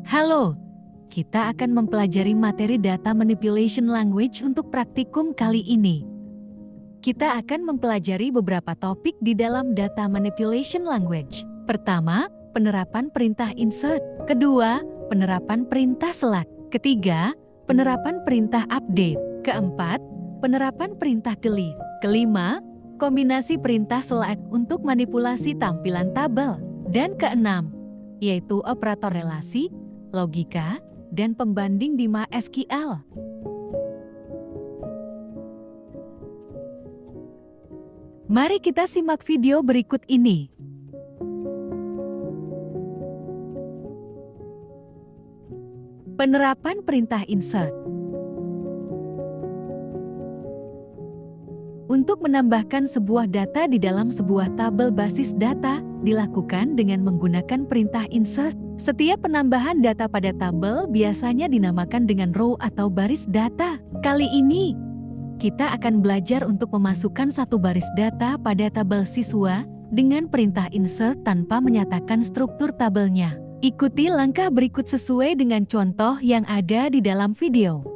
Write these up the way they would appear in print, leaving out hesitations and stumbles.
Halo, kita akan mempelajari materi Data Manipulation Language untuk praktikum kali ini. Kita akan mempelajari beberapa topik di dalam Data Manipulation Language. Pertama, penerapan perintah insert. Kedua, penerapan perintah select. Ketiga, penerapan perintah update. Keempat, penerapan perintah delete. Kelima, kombinasi perintah select untuk manipulasi tampilan tabel. Dan keenam, yaitu operator relasi, logika, dan pembanding di MySQL. Mari kita simak video berikut ini. Penerapan perintah insert. Untuk menambahkan sebuah data di dalam sebuah tabel basis data, dilakukan dengan menggunakan perintah insert. Setiap penambahan data pada tabel biasanya dinamakan dengan row atau baris data. Kali ini, kita akan belajar untuk memasukkan satu baris data pada tabel siswa dengan perintah insert tanpa menyatakan struktur tabelnya. Ikuti langkah berikut sesuai dengan contoh yang ada di dalam video.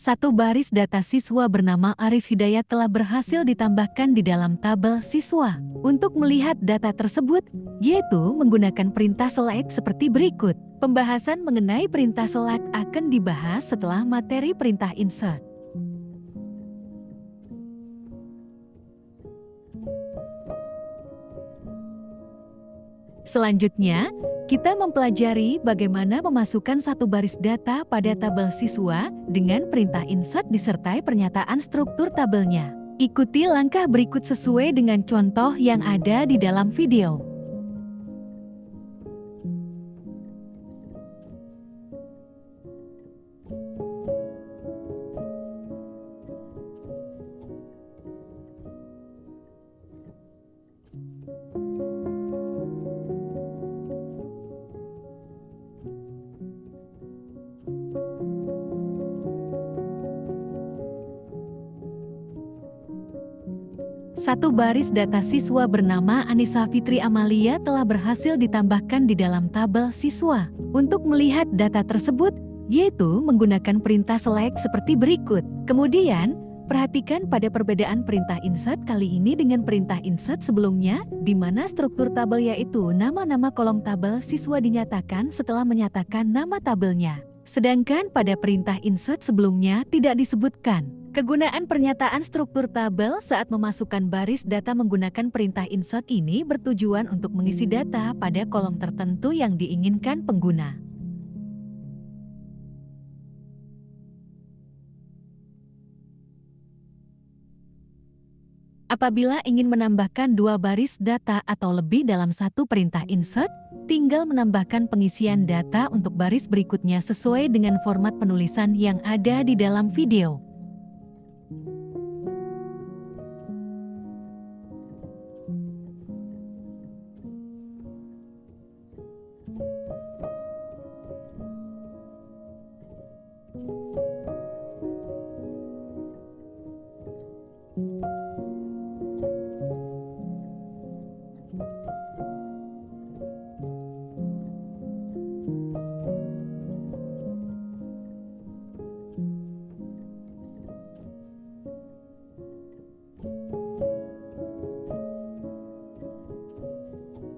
Satu baris data siswa bernama Arif Hidayat telah berhasil ditambahkan di dalam tabel siswa. Untuk melihat data tersebut, yaitu menggunakan perintah select seperti berikut. Pembahasan mengenai perintah select akan dibahas setelah materi perintah insert. Selanjutnya, kita mempelajari bagaimana memasukkan satu baris data pada tabel siswa dengan perintah insert disertai pernyataan struktur tabelnya. Ikuti langkah berikut sesuai dengan contoh yang ada di dalam video. Satu baris data siswa bernama Anissa Fitri Amalia telah berhasil ditambahkan di dalam tabel siswa. Untuk melihat data tersebut, yaitu menggunakan perintah select seperti berikut. Kemudian, perhatikan pada perbedaan perintah insert kali ini dengan perintah insert sebelumnya, di mana struktur tabel yaitu nama-nama kolom tabel siswa dinyatakan setelah menyatakan nama tabelnya. Sedangkan pada perintah insert sebelumnya tidak disebutkan. Kegunaan pernyataan struktur tabel saat memasukkan baris data menggunakan perintah insert ini bertujuan untuk mengisi data pada kolom tertentu yang diinginkan pengguna. Apabila ingin menambahkan dua baris data atau lebih dalam satu perintah insert, tinggal menambahkan pengisian data untuk baris berikutnya sesuai dengan format penulisan yang ada di dalam video.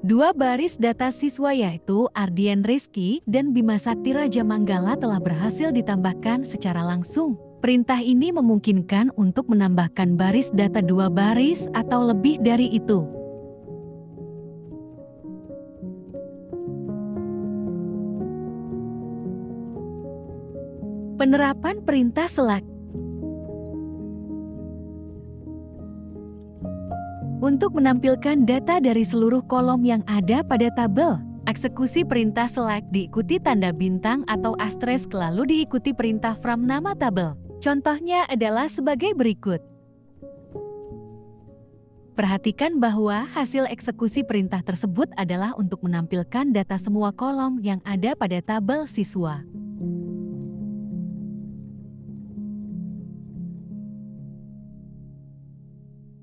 Dua baris data siswa yaitu Ardian Rizky dan Bima Sakti Raja Manggala telah berhasil ditambahkan secara langsung. Perintah ini memungkinkan untuk menambahkan baris data dua baris atau lebih dari itu. Penerapan perintah select. Untuk menampilkan data dari seluruh kolom yang ada pada tabel, Eksekusi perintah select diikuti tanda bintang atau asterisk lalu diikuti perintah from nama tabel. Contohnya adalah sebagai berikut. Perhatikan bahwa hasil eksekusi perintah tersebut adalah untuk menampilkan data semua kolom yang ada pada tabel siswa.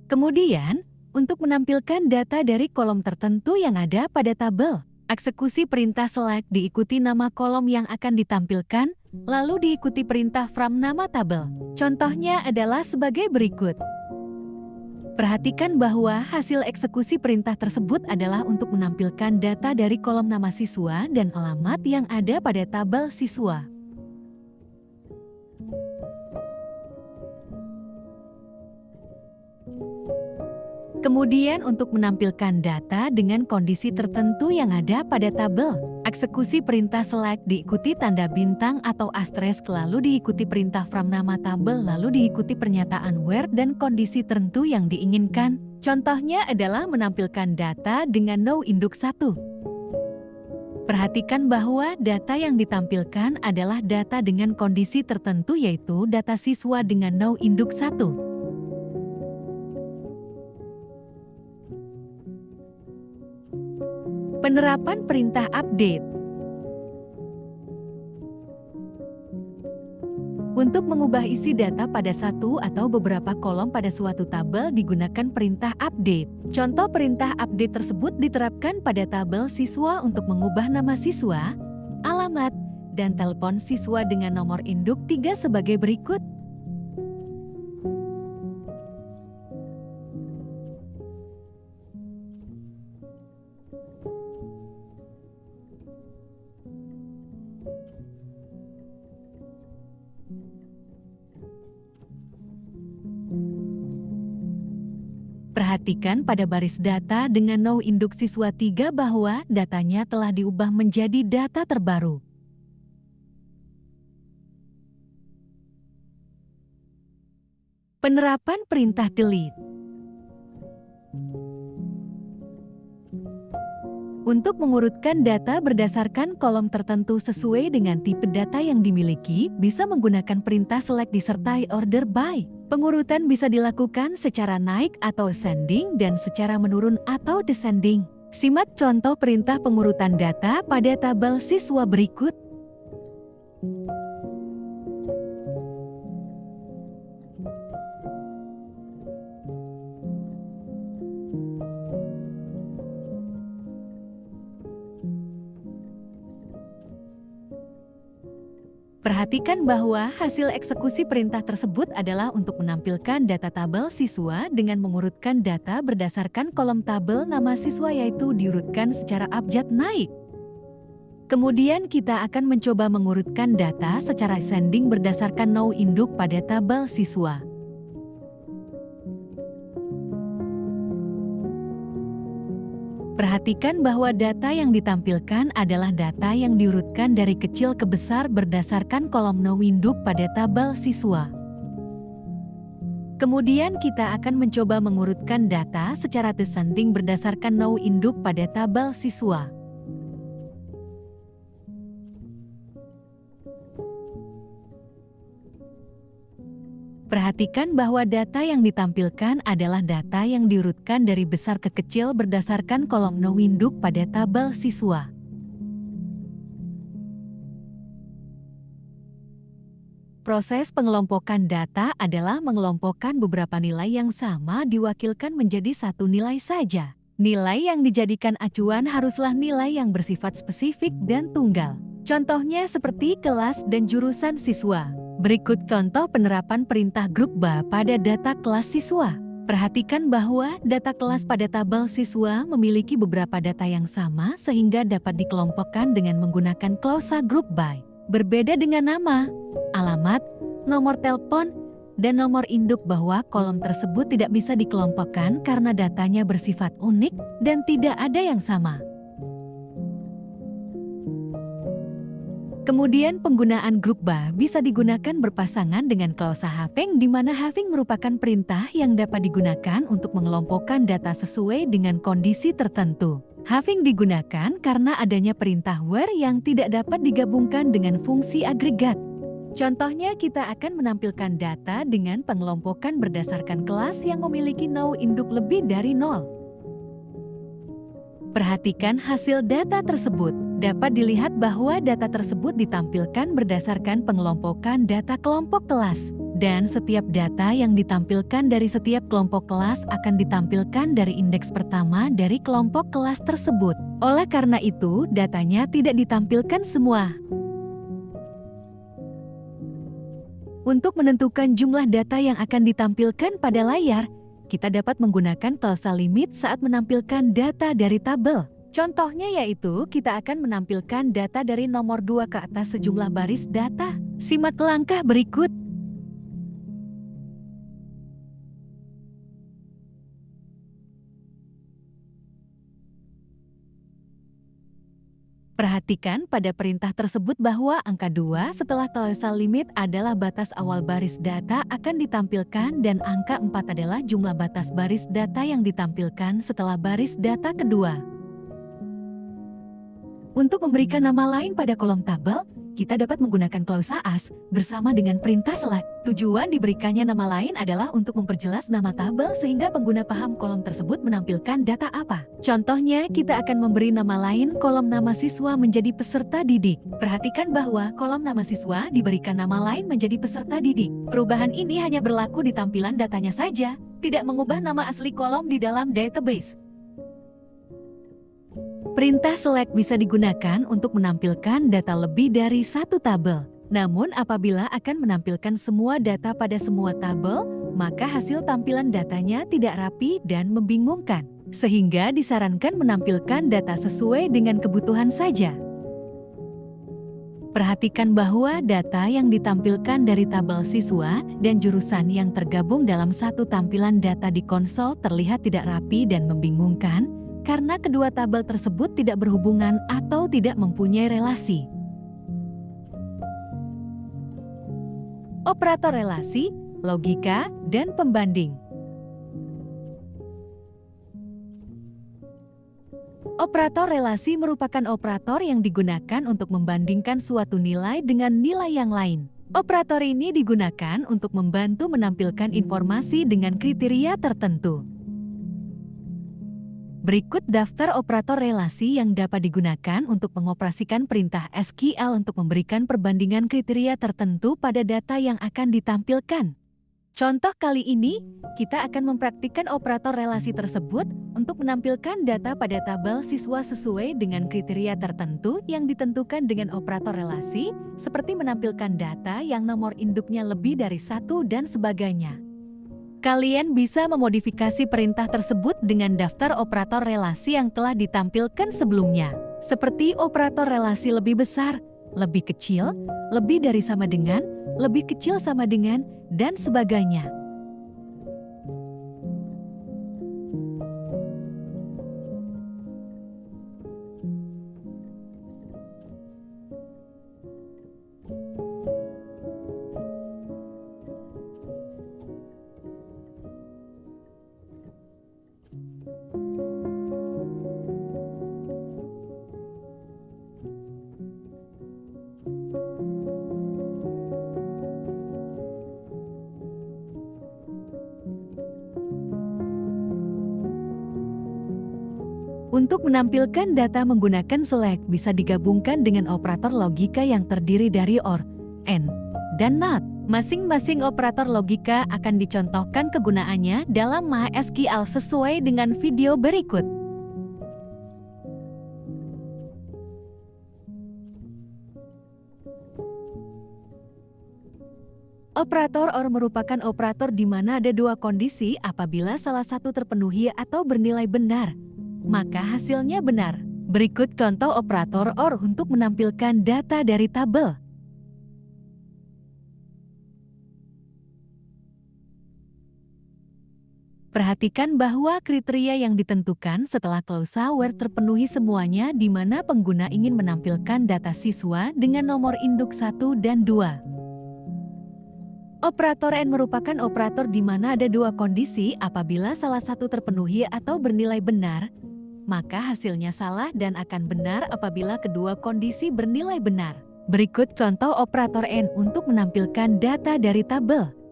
Kemudian, untuk menampilkan data dari kolom tertentu yang ada pada tabel, eksekusi perintah select diikuti nama kolom yang akan ditampilkan, lalu diikuti perintah from nama tabel. Contohnya adalah sebagai berikut. Perhatikan bahwa hasil eksekusi perintah tersebut adalah untuk menampilkan data dari kolom nama siswa dan alamat yang ada pada tabel siswa. Kemudian untuk menampilkan data dengan kondisi tertentu yang ada pada tabel, eksekusi perintah select diikuti tanda bintang atau asterisk lalu diikuti perintah from nama tabel lalu diikuti pernyataan where dan kondisi tertentu yang diinginkan. Contohnya adalah menampilkan data dengan no induk 1. Perhatikan bahwa data yang ditampilkan adalah data dengan kondisi tertentu yaitu data siswa dengan no induk 1. Penerapan perintah update. Untuk mengubah isi data pada satu atau beberapa kolom pada suatu tabel digunakan perintah update. Contoh perintah update tersebut diterapkan pada tabel siswa untuk mengubah nama siswa, alamat, dan telepon siswa dengan nomor induk 3 sebagai berikut. Perhatikan pada baris data dengan no induk siswa 3 bahwa datanya telah diubah menjadi data terbaru. Penerapan perintah delete. Untuk mengurutkan data berdasarkan kolom tertentu sesuai dengan tipe data yang dimiliki, bisa menggunakan perintah select disertai order by. Pengurutan bisa dilakukan secara naik atau ascending dan secara menurun atau descending. Simak contoh perintah pengurutan data pada tabel siswa berikut. Perhatikan bahwa hasil eksekusi perintah tersebut adalah untuk menampilkan data tabel siswa dengan mengurutkan data berdasarkan kolom tabel nama siswa yaitu diurutkan secara abjad naik. Kemudian kita akan mencoba mengurutkan data secara ascending berdasarkan no induk pada tabel siswa. Perhatikan bahwa data yang ditampilkan adalah data yang diurutkan dari kecil ke besar berdasarkan kolom no induk pada tabel siswa. Kemudian kita akan mencoba mengurutkan data secara descending berdasarkan no induk pada tabel siswa. Perhatikan bahwa data yang ditampilkan adalah data yang diurutkan dari besar ke kecil berdasarkan kolom no induk pada tabel siswa. Proses pengelompokan data adalah mengelompokkan beberapa nilai yang sama diwakilkan menjadi satu nilai saja. Nilai yang dijadikan acuan haruslah nilai yang bersifat spesifik dan tunggal. Contohnya seperti kelas dan jurusan siswa. Berikut contoh penerapan perintah group by pada data kelas siswa. Perhatikan bahwa data kelas pada tabel siswa memiliki beberapa data yang sama sehingga dapat dikelompokkan dengan menggunakan klausa group by. Berbeda dengan nama, alamat, nomor telepon, dan nomor induk bahwa kolom tersebut tidak bisa dikelompokkan karena datanya bersifat unik dan tidak ada yang sama. Kemudian penggunaan grup bar bisa digunakan berpasangan dengan klausa halving, di mana halving merupakan perintah yang dapat digunakan untuk mengelompokkan data sesuai dengan kondisi tertentu. Halving digunakan karena adanya perintah where yang tidak dapat digabungkan dengan fungsi agregat. Contohnya, kita akan menampilkan data dengan pengelompokan berdasarkan kelas yang memiliki no induk lebih dari 0. Perhatikan hasil data tersebut. Dapat dilihat bahwa data tersebut ditampilkan berdasarkan pengelompokan data kelompok kelas. Dan setiap data yang ditampilkan dari setiap kelompok kelas akan ditampilkan dari indeks pertama dari kelompok kelas tersebut. Oleh karena itu, datanya tidak ditampilkan semua. Untuk menentukan jumlah data yang akan ditampilkan pada layar, kita dapat menggunakan klausa limit saat menampilkan data dari tabel. Contohnya yaitu kita akan menampilkan data dari nomor 2 ke atas sejumlah baris data. Simak langkah berikut. Perhatikan pada perintah tersebut bahwa angka 2 setelah klausa limit adalah batas awal baris data akan ditampilkan dan angka 4 adalah jumlah batas baris data yang ditampilkan setelah baris data kedua. Untuk memberikan nama lain pada kolom tabel, kita dapat menggunakan klausa as bersama dengan perintah select. Tujuan diberikannya nama lain adalah untuk memperjelas nama tabel sehingga pengguna paham kolom tersebut menampilkan data apa. Contohnya, kita akan memberi nama lain kolom nama siswa menjadi peserta didik. Perhatikan bahwa kolom nama siswa diberikan nama lain menjadi peserta didik. Perubahan ini hanya berlaku di tampilan datanya saja, tidak mengubah nama asli kolom di dalam database. Perintah select bisa digunakan untuk menampilkan data lebih dari satu tabel. Namun apabila akan menampilkan semua data pada semua tabel, maka hasil tampilan datanya tidak rapi dan membingungkan. Sehingga disarankan menampilkan data sesuai dengan kebutuhan saja. Perhatikan bahwa data yang ditampilkan dari tabel siswa dan jurusan yang tergabung dalam satu tampilan data di konsol terlihat tidak rapi dan membingungkan, karena kedua tabel tersebut tidak berhubungan atau tidak mempunyai relasi. Operator relasi, logika, dan pembanding. Operator relasi merupakan operator yang digunakan untuk membandingkan suatu nilai dengan nilai yang lain. Operator ini digunakan untuk membantu menampilkan informasi dengan kriteria tertentu. Berikut daftar operator relasi yang dapat digunakan untuk mengoperasikan perintah SQL untuk memberikan perbandingan kriteria tertentu pada data yang akan ditampilkan. Contoh kali ini, kita akan mempraktikkan operator relasi tersebut untuk menampilkan data pada tabel siswa sesuai dengan kriteria tertentu yang ditentukan dengan operator relasi, seperti menampilkan data yang nomor induknya lebih dari 1 dan sebagainya. Kalian bisa memodifikasi perintah tersebut dengan daftar operator relasi yang telah ditampilkan sebelumnya, seperti operator relasi lebih besar, lebih kecil, lebih dari sama dengan, lebih kecil sama dengan, dan sebagainya. Untuk menampilkan data menggunakan select bisa digabungkan dengan operator logika yang terdiri dari OR, AND, dan NOT. Masing-masing operator logika akan dicontohkan kegunaannya dalam MySQL sesuai dengan video berikut. Operator OR merupakan operator di mana ada dua kondisi. Apabila salah satu terpenuhi atau bernilai benar, maka hasilnya benar. Berikut contoh operator OR untuk menampilkan data dari tabel. Perhatikan bahwa kriteria yang ditentukan setelah clause where terpenuhi semuanya di mana pengguna ingin menampilkan data siswa dengan nomor induk 1 dan 2. Operator AND merupakan operator di mana ada dua kondisi. Apabila salah satu terpenuhi atau bernilai benar, maka hasilnya salah dan akan benar apabila kedua kondisi bernilai benar. Berikut contoh operator AND untuk menampilkan data dari tabel.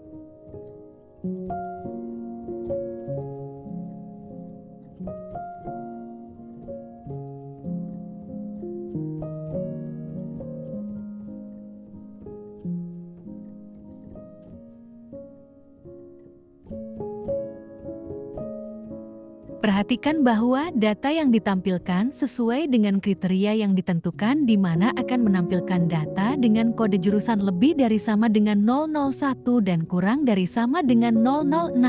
Perhatikan bahwa data yang ditampilkan sesuai dengan kriteria yang ditentukan di mana akan menampilkan data dengan kode jurusan lebih dari sama dengan 001 dan kurang dari sama dengan 006.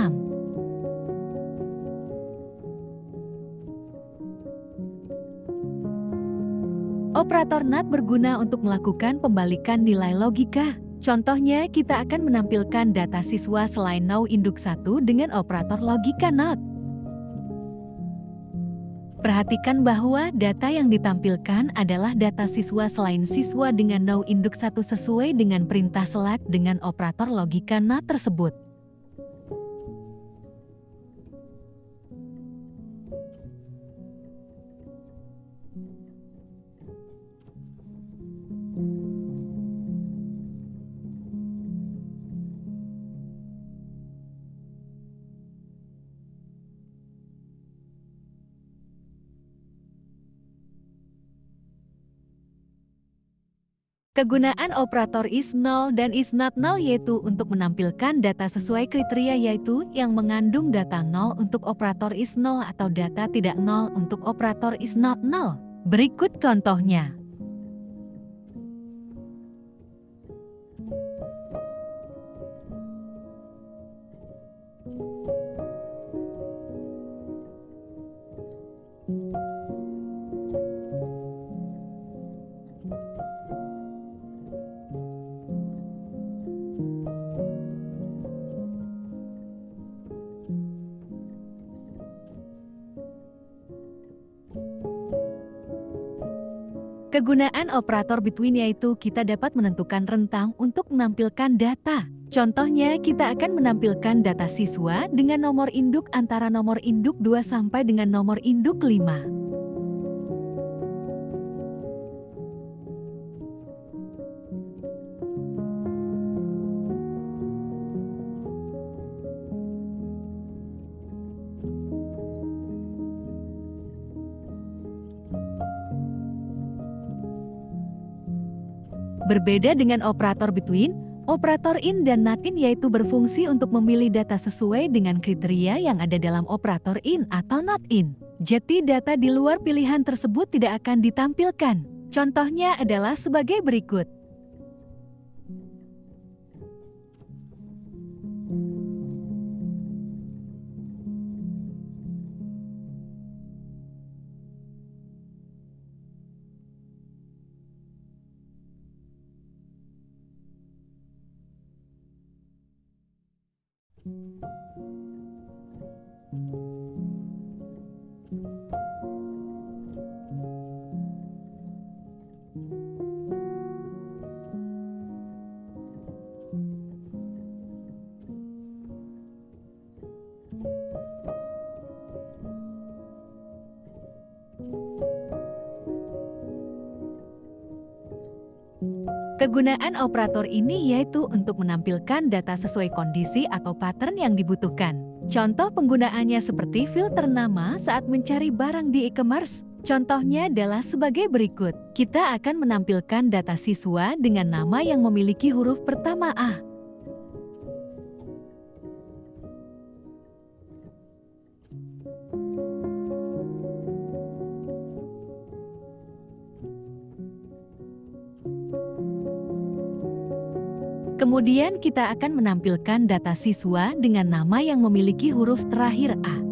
Operator NOT berguna untuk melakukan pembalikan nilai logika. Contohnya, kita akan menampilkan data siswa selain no induk 1 dengan operator logika NOT. Perhatikan bahwa data yang ditampilkan adalah data siswa selain siswa dengan no induk 1 sesuai dengan perintah select dengan operator logika NOT tersebut. Kegunaan operator is null dan is not null yaitu untuk menampilkan data sesuai kriteria yaitu yang mengandung data null untuk operator is null atau data tidak null untuk operator is not null. Berikut contohnya. Kegunaan operator between yaitu kita dapat menentukan rentang untuk menampilkan data. Contohnya, kita akan menampilkan data siswa dengan nomor induk antara nomor induk 2 sampai dengan nomor induk 5. Berbeda dengan operator between, operator in dan not in yaitu berfungsi untuk memilih data sesuai dengan kriteria yang ada dalam operator in atau not in. Jadi data di luar pilihan tersebut tidak akan ditampilkan. Contohnya adalah sebagai berikut. Kegunaan operator ini yaitu untuk menampilkan data sesuai kondisi atau pattern yang dibutuhkan. Contoh penggunaannya seperti filter nama saat mencari barang di e-commerce. Contohnya adalah sebagai berikut. Kita akan menampilkan data siswa dengan nama yang memiliki huruf pertama A. Kemudian kita akan menampilkan data siswa dengan nama yang memiliki huruf terakhir A.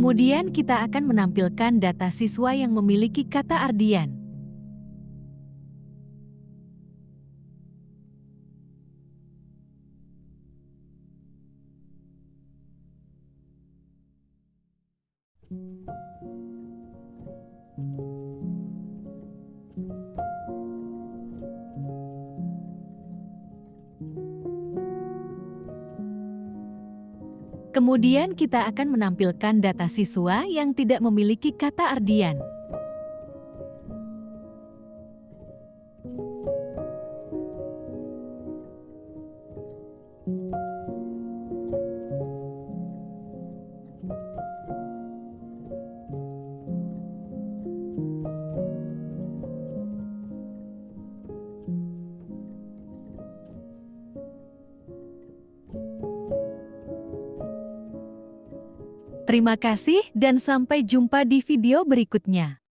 Kemudian kita akan menampilkan data siswa yang memiliki kata Ardian. Kemudian kita akan menampilkan data siswa yang tidak memiliki kata Ardian. Terima kasih dan sampai jumpa di video berikutnya.